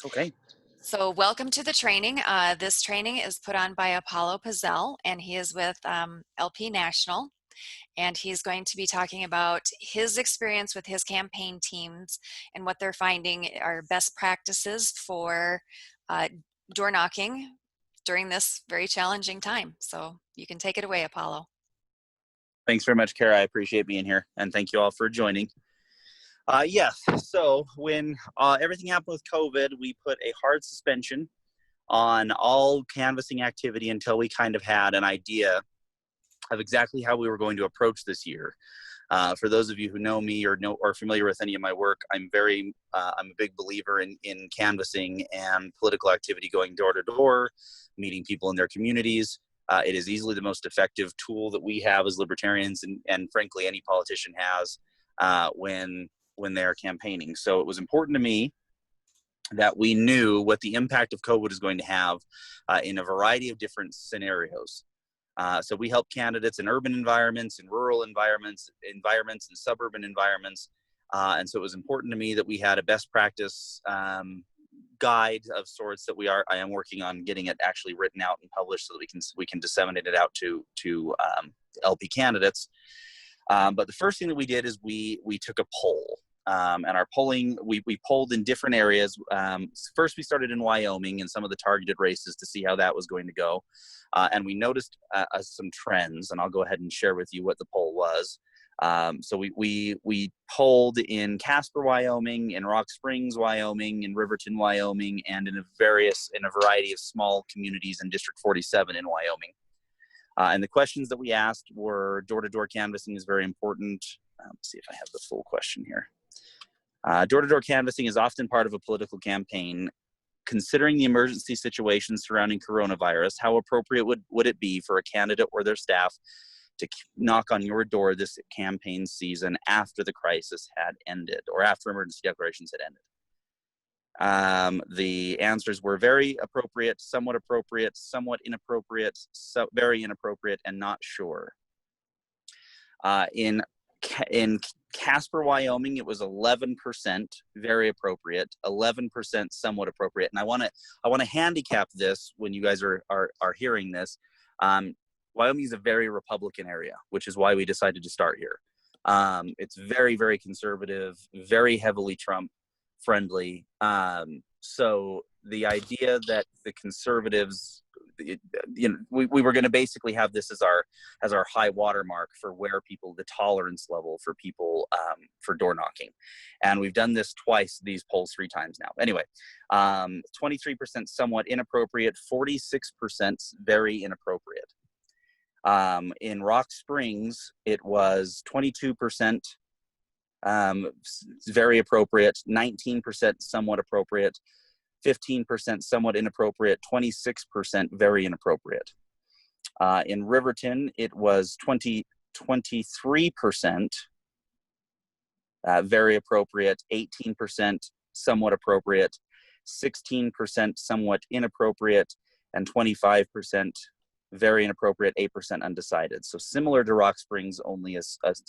Okay. So, welcome to the training. This training is put on by Apollo Pazell, and he is with LP National. And he's going to be talking about his experience with his campaign teams and what they're finding are best practices for uh, door knocking during this very challenging time. So, you can take it away, Apollo. Thanks very much, Kara. I appreciate being here, and thank you all for joining. Yes, so when everything happened with COVID, we put a hard suspension on all canvassing activity until we kind of had an idea of exactly how we were going to approach this year. For those of you who know me or are familiar with any of my work, I'm a big believer in canvassing and political activity, going door to door, meeting people in their communities. It is easily the most effective tool that we have as libertarians, and frankly, any politician has when they're campaigning. So it was important to me that we knew what the impact of COVID is going to have in a variety of different scenarios. So we help candidates in urban environments, in rural environments, and suburban environments. And so it was important to me that we had a best practice guide of sorts that I am working on getting it actually written out and published so that we can disseminate it out to LP candidates. But the first thing that we did is we took a poll. And our polling, we polled in different areas. First, we started in Wyoming and some of the targeted races to see how that was going to go. And we noticed some trends, and I'll go ahead and share with you what the poll was. So we polled in Casper, Wyoming, in Rock Springs, Wyoming, in Riverton, Wyoming, and in a variety of small communities in District 47 in Wyoming. And the questions that we asked were door-to-door canvassing is very important. Let's see if I have the full question here. Door-to-door canvassing is often part of a political campaign. Considering the emergency situation surrounding coronavirus, how appropriate would it be for a candidate or their staff to knock on your door this campaign season after the crisis had ended or after emergency declarations had ended? The answers were very appropriate, somewhat inappropriate, very inappropriate, and not sure. In Casper, Wyoming, it was 11% very appropriate, 11% somewhat appropriate. And I want to handicap this when you guys are hearing this. Wyoming is a very Republican area, which is why we decided to start here. It's very, very conservative, very heavily Trump friendly. So the idea that the conservatives, we were going to basically have this as our high watermark for where the tolerance level for people for door knocking. And we've done this twice, these polls 3 times now. Anyway, 23% somewhat inappropriate, 46% very inappropriate. In Rock Springs, it was 22% very appropriate, 19% somewhat appropriate, 15% somewhat inappropriate, 26% very inappropriate. In Riverton, it was 23% very appropriate, 18% somewhat appropriate, 16% somewhat inappropriate, and 25% very inappropriate, 8% undecided. So similar to Rock Springs, only a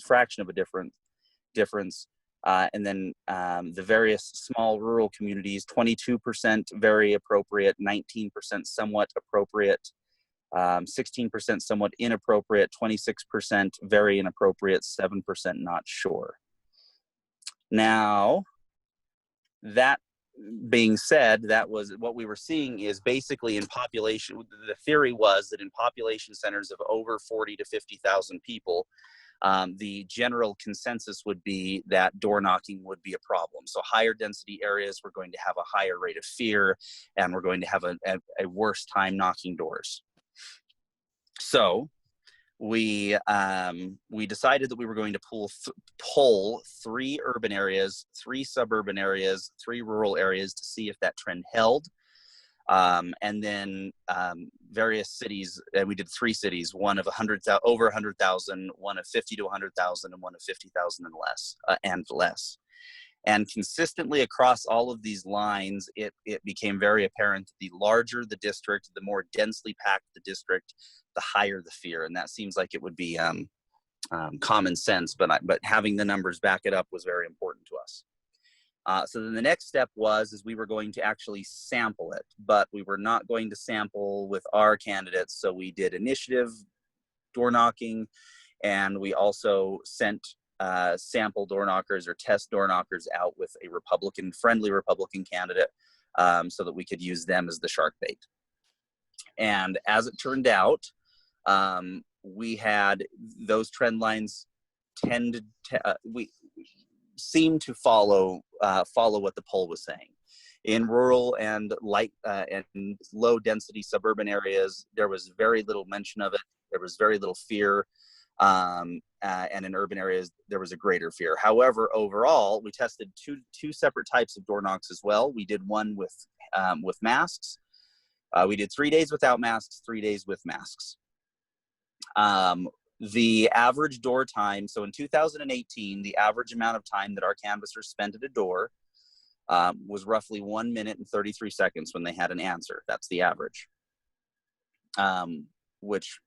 fraction of a difference. And then the various small rural communities, 22% very appropriate, 19% somewhat appropriate, 16% somewhat inappropriate, 26% very inappropriate, 7% not sure. Now, that being said, that was what we were seeing is basically in population. The theory was that in population centers of over 40 to 50,000 people, the general consensus would be that door knocking would be a problem. So higher density areas, we're going to have a higher rate of fear, and we're going to have a worse time knocking doors. So we decided that we were going to poll 3 urban areas, 3 suburban areas, 3 rural areas to see if that trend held. And then various cities, and we did 3 cities, one of over 100,000, one of 50 to 100,000, and one of 50,000 and less. And consistently across all of these lines, it became very apparent that the larger the district, the more densely packed the district, the higher the fear. And that seems like it would be common sense, but having the numbers back it up was very important to us. So then the next step is we were going to actually sample it, but we were not going to sample with our candidates. So we did initiative door knocking, and we also sent sample door knockers or test door knockers out with a friendly Republican candidate, so that we could use them as the shark bait. And as it turned out, we had those trend lines we seemed to follow what the poll was saying. In rural and light and low density suburban areas, there was very little mention of it. There was very little fear. And in urban areas, there was a greater fear. However, overall, we tested two separate types of door knocks as well. We did one with masks. We did 3 days without masks, 3 days with masks. The average door time, so in 2018, the average amount of time that our canvassers spent at a door was roughly 1 minute and 33 seconds when they had an answer. That's the average. Which,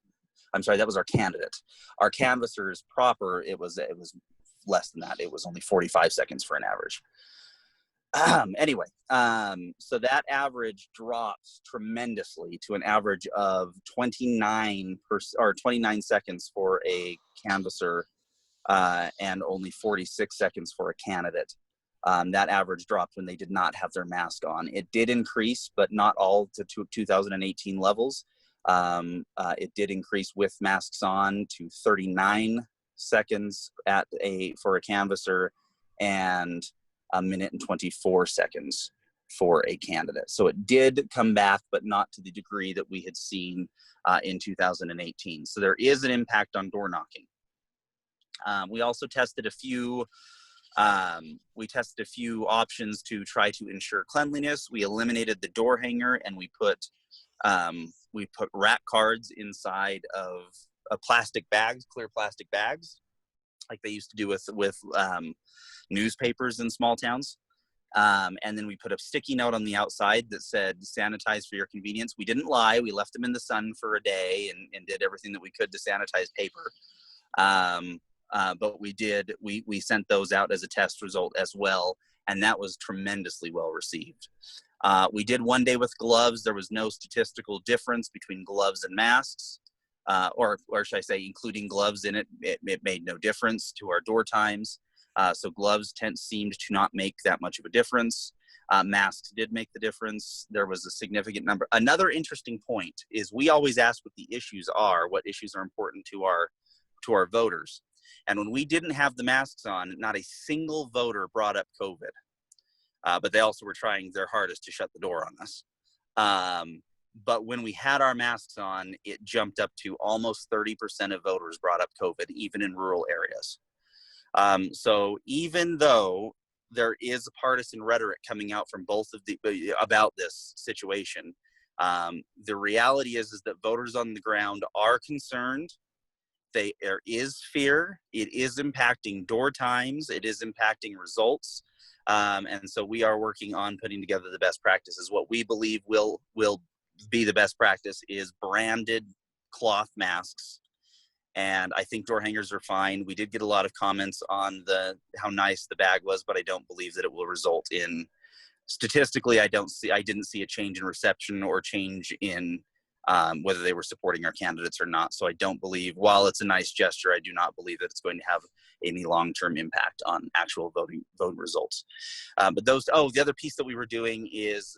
I'm sorry, that was our candidate. Our canvassers proper, it was less than that. It was only 45 seconds for an average. Anyway, so that average drops tremendously to an average of 29 seconds for a canvasser, and only 46 seconds for a candidate. That average dropped when they did not have their mask on. It did increase, but not all to 2018 levels. It did increase with masks on to 39 seconds for a canvasser, and 1 minute and 24 seconds for a candidate. So it did come back, but not to the degree that we had seen in 2018. So there is an impact on door knocking. We also tested a few options to try to ensure cleanliness. We eliminated the door hanger, and we put rat cards inside of clear plastic bags, like they used to do with newspapers in small towns. And then we put a sticky note on the outside that said, sanitize for your convenience. We didn't lie. We left them in the sun for a day and did everything that we could to sanitize paper. But we sent those out as a test result as well. And that was tremendously well received. We did 1 day with gloves. There was no statistical difference between gloves and masks. Or should I say, including gloves in it, it made no difference to our door times. So gloves seemed to not make that much of a difference. Masks did make the difference. There was a significant number. Another interesting point is we always ask what the issues are, what issues are important to our voters. And when we didn't have the masks on, not a single voter brought up COVID. But they also were trying their hardest to shut the door on us. But when we had our masks on, it jumped up to almost 30% of voters brought up COVID, even in rural areas. So even though there is a partisan rhetoric coming out from about this situation, the reality is that voters on the ground are concerned. There is fear. It is impacting door times. It is impacting results. And so we are working on putting together the best practices. What we believe will be the best practice is branded cloth masks. And I think door hangers are fine. We did get a lot of comments on how nice the bag was, but I don't believe that it will result in, statistically, I didn't see a change in reception or change in whether they were supporting our candidates or not. So I don't believe, while it's a nice gesture, I do not believe that it's going to have any long-term impact on actual vote results. But the other piece that we were doing is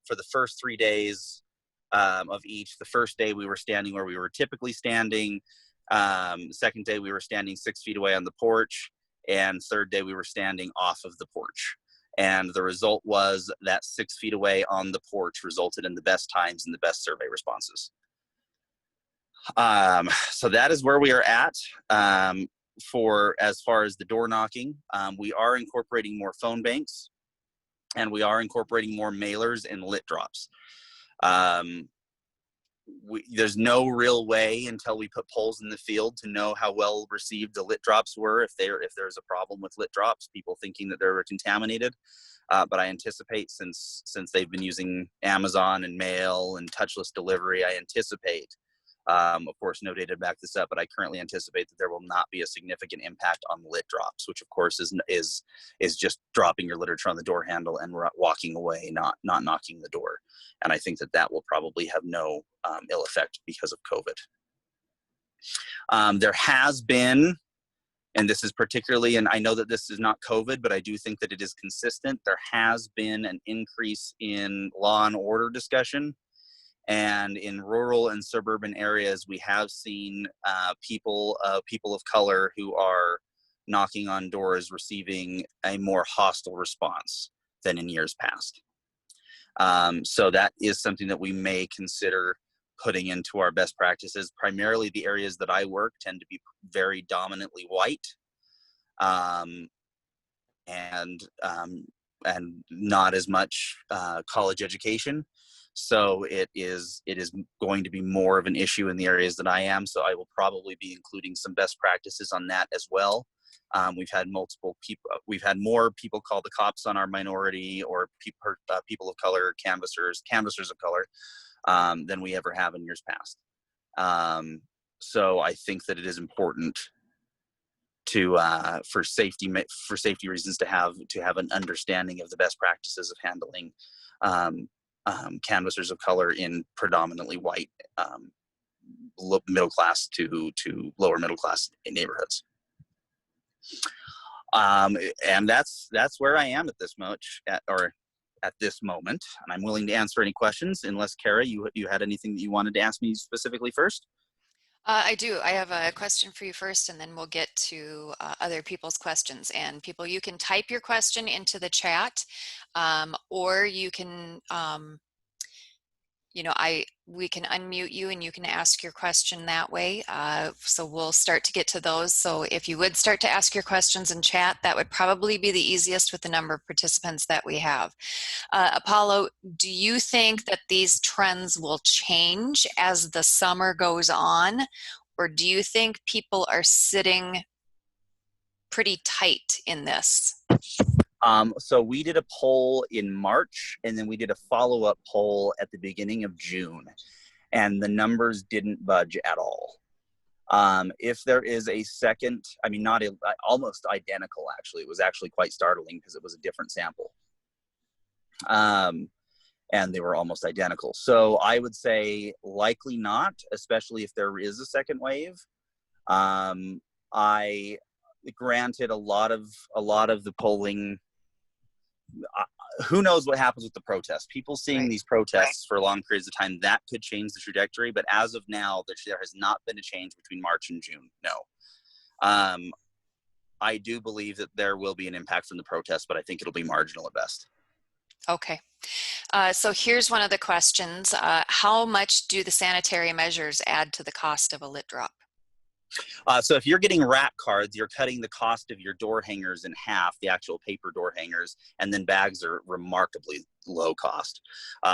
for the first 3 days of each. The first day we were standing where we were typically standing. The second day we were standing 6 feet away on the porch, and third day we were standing off of the porch. And the result was that 6 feet away on the porch resulted in the best times and the best survey responses. So that is where we are at for as far as the door knocking. We are incorporating more phone banks, and we are incorporating more mailers and lit drops. There's no real way until we put polls in the field to know how well received the lit drops were. If there's a problem with lit drops, people thinking that they're contaminated. But I anticipate since they've been using Amazon and mail and touchless delivery, I anticipate Of course, no data to back this up, but I currently anticipate that there will not be a significant impact on lit drops, which of course is just dropping your literature on the door handle and walking away, not knocking the door. And I think that will probably have no ill effect because of COVID. There has been, and this is particularly, and I know that this is not COVID, but I do think that it is consistent. There has been an increase in law and order discussion. And in rural and suburban areas, we have seen people of color who are knocking on doors receiving a more hostile response than in years past. So that is something that we may consider putting into our best practices. Primarily the areas that I work tend to be very dominantly white, and not as much college education. So it is going to be more of an issue in the areas that I am. So I will probably be including some best practices on that as well. We've had more people call the cops on our minority or people of color, canvassers of color, than we ever have in years past. So I think that it is important to for safety reasons to have an understanding of the best practices of handling canvassers of color in predominantly white middle class to lower middle class neighborhoods. And that's where I am at this moment, and I'm willing to answer any questions, unless Kara, you had anything that you wanted to ask me specifically first. I do. I have a question for you first, and then we'll get to other people's questions. And people, you can type your question into the chat, or you can, we can unmute you and you can ask your question that way. So we'll start to get to those. So if you would start to ask your questions in chat, that would probably be the easiest with the number of participants that we have. Apollo, do you think that these trends will change as the summer goes on? Or do you think people are sitting pretty tight in this? So we did a poll in March, and then we did a follow-up poll at the beginning of June, and the numbers didn't budge at all. If there is a second, almost identical, actually. It was actually quite startling because it was a different sample. And they were almost identical. So I would say likely not, especially if there is a second wave. Granted, a lot of the polling, who knows what happens with the protests? People seeing these protests for long periods of time, that could change the trajectory. But as of now, there has not been a change between March and June. No. I do believe that there will be an impact from the protests, but I think it'll be marginal at best. Okay. So here's one of the questions. How much do the sanitary measures add to the cost of a lit drop? So if you're getting rack cards, you're cutting the cost of your door hangers in half, the actual paper door hangers, and then bags are remarkably low cost.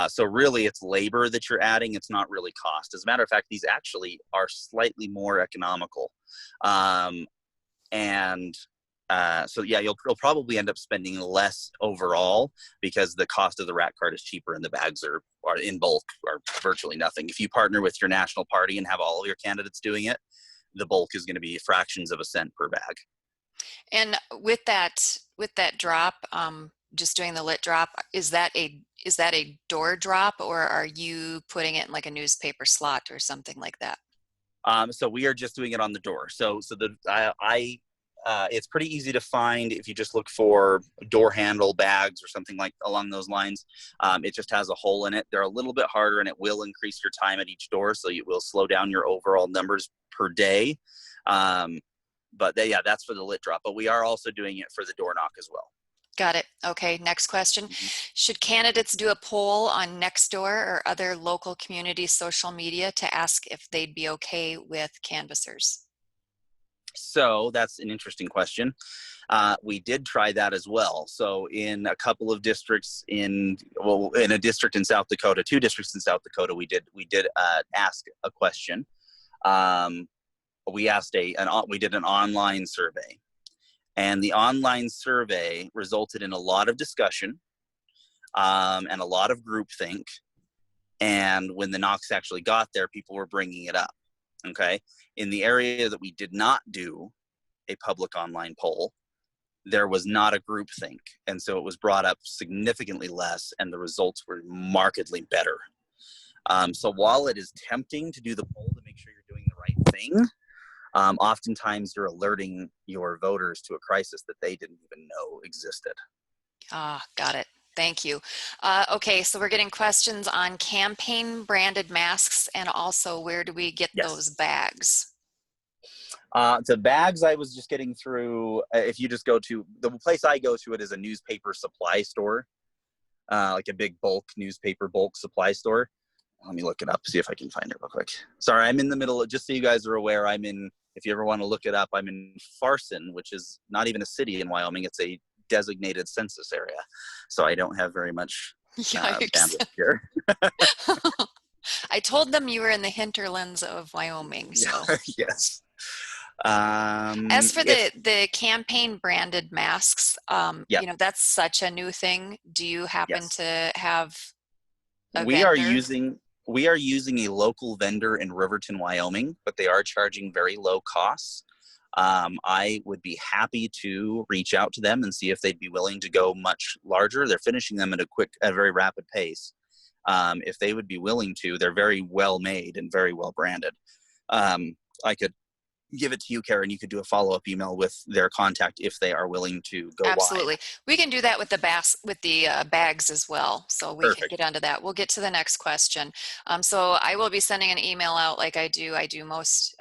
So really it's labor that you're adding. It's not really cost. As a matter of fact, these actually are slightly more economical. So yeah, you'll probably end up spending less overall because the cost of the rack card is cheaper and the bags are in bulk are virtually nothing. If you partner with your national party and have all of your candidates doing it, the bulk is going to be fractions of a cent per bag. And with that drop, just doing the lit drop, is that a door drop, or are you putting it in like a newspaper slot or something like that? So we are just doing it on the door. It's pretty easy to find if you just look for door handle bags or something like along those lines. It just has a hole in it. They're a little bit harder, and it will increase your time at each door, so you will slow down your overall numbers per day. That's for the lit drop. But we are also doing it for the door knock as well. Got it. Okay, next question. Should candidates do a poll on Nextdoor or other local community social media to ask if they'd be okay with canvassers? So that's an interesting question. We did try that as well. So in a couple of districts in a district in South Dakota, 2 districts in South Dakota, we did ask a question. We did an online survey, and the online survey resulted in a lot of discussion and a lot of groupthink. And when the knocks actually got there, people were bringing it up. Okay. In the area that we did not do a public online poll, there was not a group think. And so it was brought up significantly less, and the results were markedly better. So while it is tempting to do the poll to make sure you're doing the right thing, oftentimes you're alerting your voters to a crisis that they didn't even know existed. Ah, got it. Thank you. Okay, so we're getting questions on campaign branded masks, and also where do we get those Yes. bags? The bags I was just getting through, if you just go to, the place I go to, it is a newspaper supply store, like a big newspaper bulk supply store. Let me look it up, see if I can find it real quick. Sorry, I'm in the middle of, just so you guys are aware, if you ever want to look it up, I'm in Farson, which is not even a city in Wyoming. It's a designated census area. So I don't have very much bandwidth here. I told them you were in the hinterlands of Wyoming. So yes. As for the campaign branded masks, yeah. you know, that's such a new thing. Do you happen to have a we are vendor? using a local vendor in Riverton, Wyoming, but they are charging very low costs. I would be happy to reach out to them and see if they'd be willing to go much larger. They're finishing them at a very rapid pace. If they would be willing to, they're very well made and very well branded. I could give it to you, Karen. You could do a follow-up email with their contact if they are willing to go Absolutely. wide. We can do that with the bags as well. So we Perfect. can get onto that. We'll get to the next question. So I will be sending an email out like I do. I do most,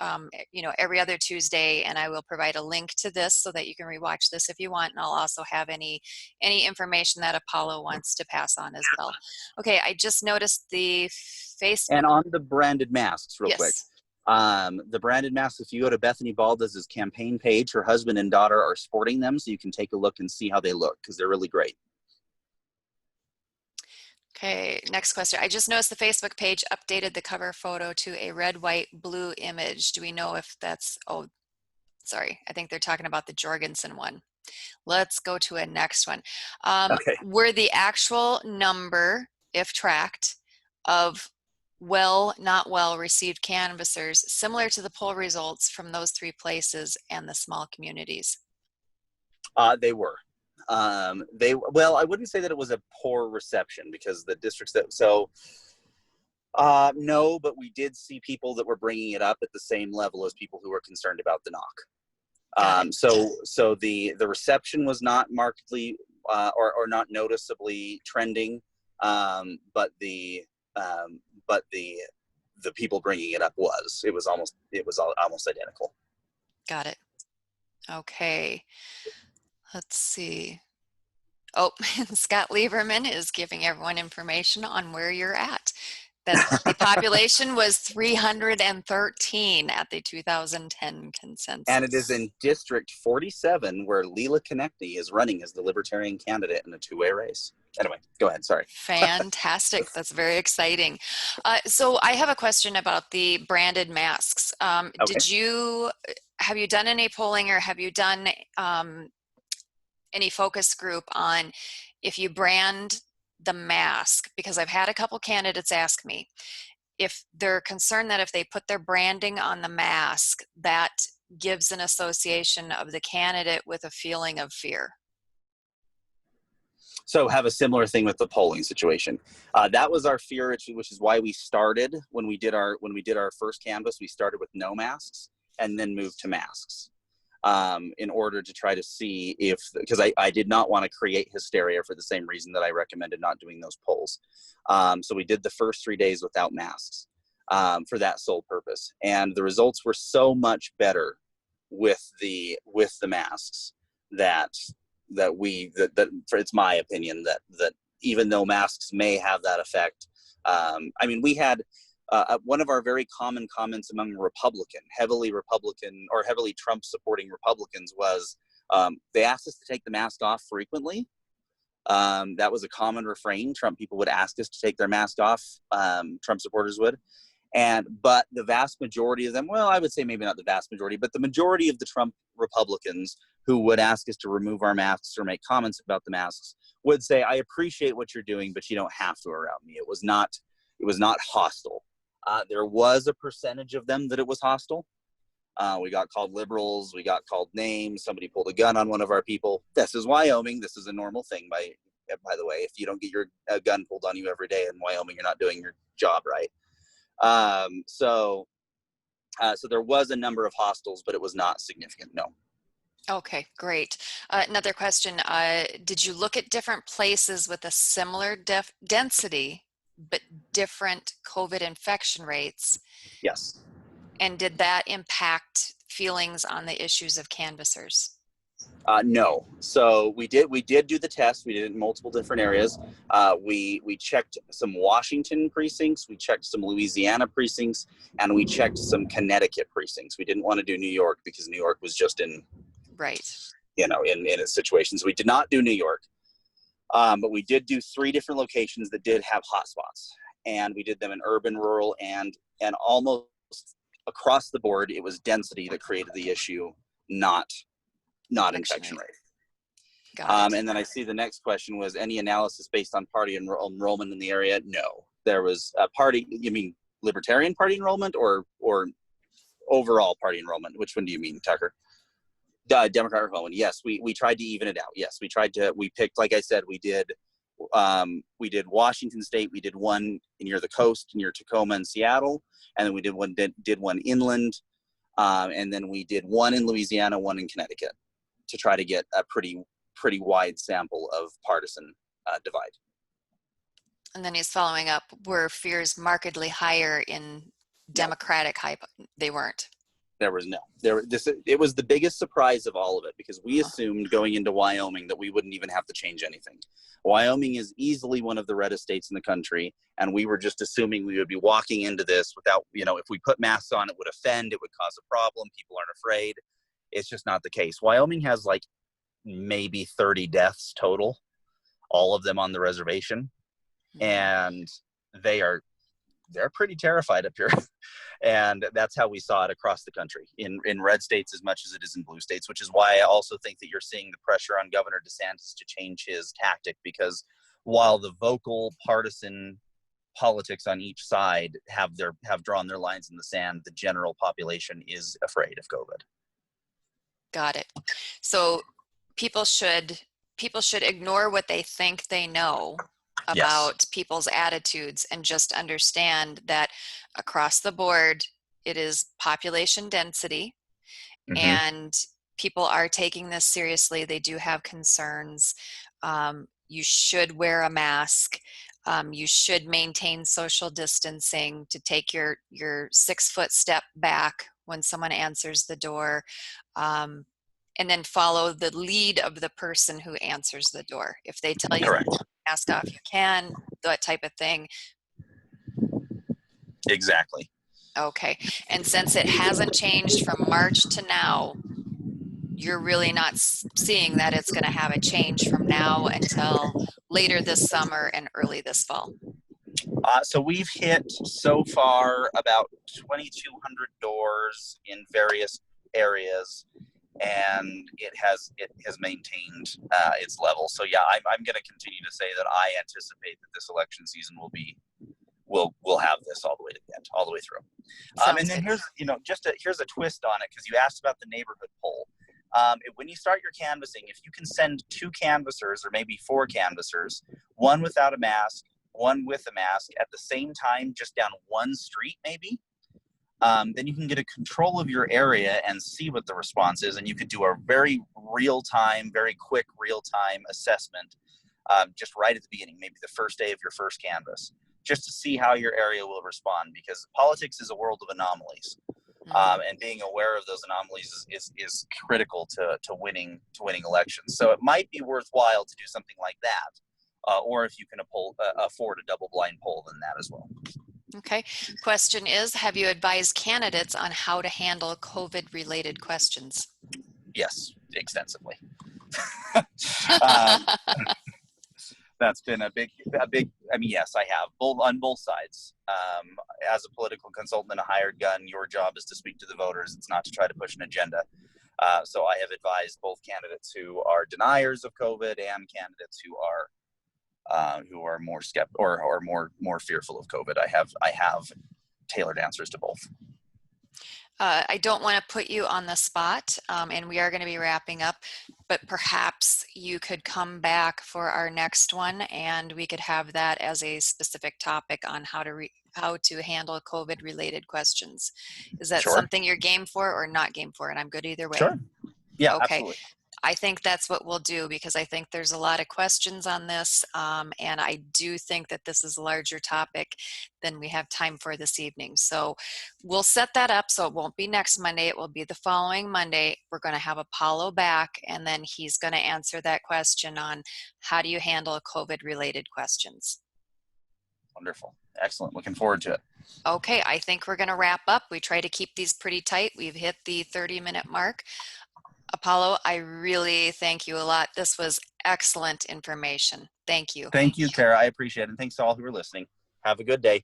you know, every other Tuesday, and I will provide a link to this so that you can rewatch this if you want. And I'll also have any information that Apollo wants to pass on as well. Okay, I just noticed the Facebook. And on the branded masks, real quick. Yes. The branded masks, if you go to Bethany Baldez's campaign page, her husband and daughter are sporting them, so you can take a look and see how they look, because they're really great. Okay, next question. I just noticed the Facebook page updated the cover photo to a red, white, blue image. Do we know if that's, oh, sorry, I think they're talking about the Jorgensen one. Let's go to a next one. Okay. Were the actual number, if tracked, of well, not well received canvassers similar to the poll results from those three places and the small communities? They were. Well, I wouldn't say that it was a poor reception, because the districts no, but we did see people that were bringing it up at the same level as people who were concerned about the knock. So the reception was not markedly or not noticeably trending, but the people bringing it up it was almost identical. Got it. Okay. Let's see. Oh, Scott Lieberman is giving everyone information on where you're at. That the population was 313 at the 2010 consensus. And it is in District 47 where Leela Konechny is running as the Libertarian candidate in a two-way race. Anyway, go ahead. Sorry. Fantastic. That's very exciting. So I have a question about the branded masks. Okay. Have you done any polling, or have you done any focus group on if you brand the mask? Because I've had a couple candidates ask me if they're concerned that if they put their branding on the mask, that gives an association of the candidate with a feeling of fear. So have a similar thing with the polling situation. That was our fear, which is why we started when we did our first canvass. We started with no masks and then moved to masks. In order to try to see because I did not want to create hysteria for the same reason that I recommended not doing those polls. So we did the first 3 days without masks for that sole purpose. And the results were so much better with the masks that it's my opinion that even though masks may have that effect, we had one of our very common comments among heavily Trump supporting Republicans was they asked us to take the mask off frequently. That was a common refrain. Trump people would ask us to take their mask off. Trump supporters would. But the vast majority of them, well, I would say maybe not the vast majority, but the majority of the Trump Republicans who would ask us to remove our masks or make comments about the masks would say, I appreciate what you're doing, but you don't have to around me. It was not hostile. There was a percentage of them that it was hostile. We got called liberals. We got called names. Somebody pulled a gun on one of our people. This is Wyoming. This is a normal thing, by the way. If you don't get your gun pulled on you every day in Wyoming, you're not doing your job right. So there was a number of hostiles, but it was not significant, no. Okay, great. Another question. Did you look at different places with a similar density, but different COVID infection rates? Yes. And did that impact feelings on the issues of canvassers? No. So we did do the test. We did it in multiple different areas. We checked some Washington precincts, we checked some Louisiana precincts, and we checked some Connecticut precincts. We didn't want to do New York because New York was just in, Right. in its situation. So we did not do New York. But we did do 3 different locations that did have hotspots, and we did them in urban, rural, and almost across the board, it was density that created the issue, not infection rate. Got it. And then I see the next question was any analysis based on party enrollment in the area? No, there was a party. You mean Libertarian Party enrollment or overall party enrollment? Which one do you mean, Tucker? Democratic enrollment. Yes, we tried to even it out. Yes, we picked, like I said, we did Washington State. We did one near the coast, near Tacoma and Seattle, and then we did one inland, and then we did one in Louisiana, one in Connecticut, to try to get a pretty wide sample of partisan divide. And then he's following up, were fears markedly higher in Democratic hype? They weren't. There was no. It was the biggest surprise of all of it because we assumed going into Wyoming that we wouldn't even have to change anything. Wyoming is easily one of the reddest states in the country, and we were just assuming we would be walking into this without, if we put masks on, it would offend, it would cause a problem, people aren't afraid. It's just not the case. Wyoming has like maybe 30 deaths total, all of them on the reservation, and they're pretty terrified up here. And that's how we saw it across the country in red states as much as it is in blue states, which is why I also think that you're seeing the pressure on Governor DeSantis to change his tactic, because while the vocal partisan politics on each side have drawn their lines in the sand, the general population is afraid of COVID. Got it. So people should ignore what they think they know about people's attitudes and just understand that across the board, it is population density, and people are taking this seriously. They do have concerns. You should wear a mask. You should maintain social distancing, to take your 6-foot step back when someone answers the door. And then follow the lead of the person who answers the door. If they tell you to mask off, you can, that type of thing. Exactly. Okay. And since it hasn't changed from March to now, you're really not seeing that it's going to have a change from now until later this summer and early this fall. So we've hit so far about 2,200 doors in various areas, and it has maintained its level. So yeah, I'm going to continue to say that I anticipate that this election season we'll have this all the way to the end, all the way through. And then here's here's a twist on it, because you asked about the neighborhood poll. When you start your canvassing, if you can send 2 canvassers or maybe 4 canvassers, one without a mask, one with a mask, at the same time, just down one street maybe, then you can get a control of your area and see what the response is, and you could do a very very quick real-time assessment just right at the beginning, maybe the first day of your first canvass, just to see how your area will respond, because politics is a world of anomalies. And being aware of those anomalies is critical to winning elections. So it might be worthwhile to do something like that, or if you can afford a double-blind poll, then that as well. Okay. Question is, have you advised candidates on how to handle COVID-related questions? Yes, extensively. That's been a big. I mean, yes, I have on both sides. As a political consultant and a hired gun, your job is to speak to the voters. It's not to try to push an agenda. So I have advised both candidates who are deniers of COVID and candidates who are more skeptical or more fearful of COVID. I have tailored answers to both. I don't want to put you on the spot, and we are going to be wrapping up, but perhaps you could come back for our next one, and we could have that as a specific topic on how to handle COVID-related questions. Is that Sure. something you're game for or not game for? And I'm good either way. Sure. Yeah, Okay. absolutely. I think that's what we'll do because I think there's a lot of questions on this, and I do think that this is a larger topic than we have time for this evening. So we'll set that up so it won't be next Monday. It will be the following Monday. We're going to have Apollo back, and then he's going to answer that question on how do you handle COVID-related questions. Wonderful. Excellent. Looking forward to it. Okay, I think we're going to wrap up. We try to keep these pretty tight. We've hit the 30-minute mark. Apollo, I really thank you a lot. This was excellent information. Thank you. Thank you, Kara. I appreciate it. And thanks to all who are listening. Have a good day.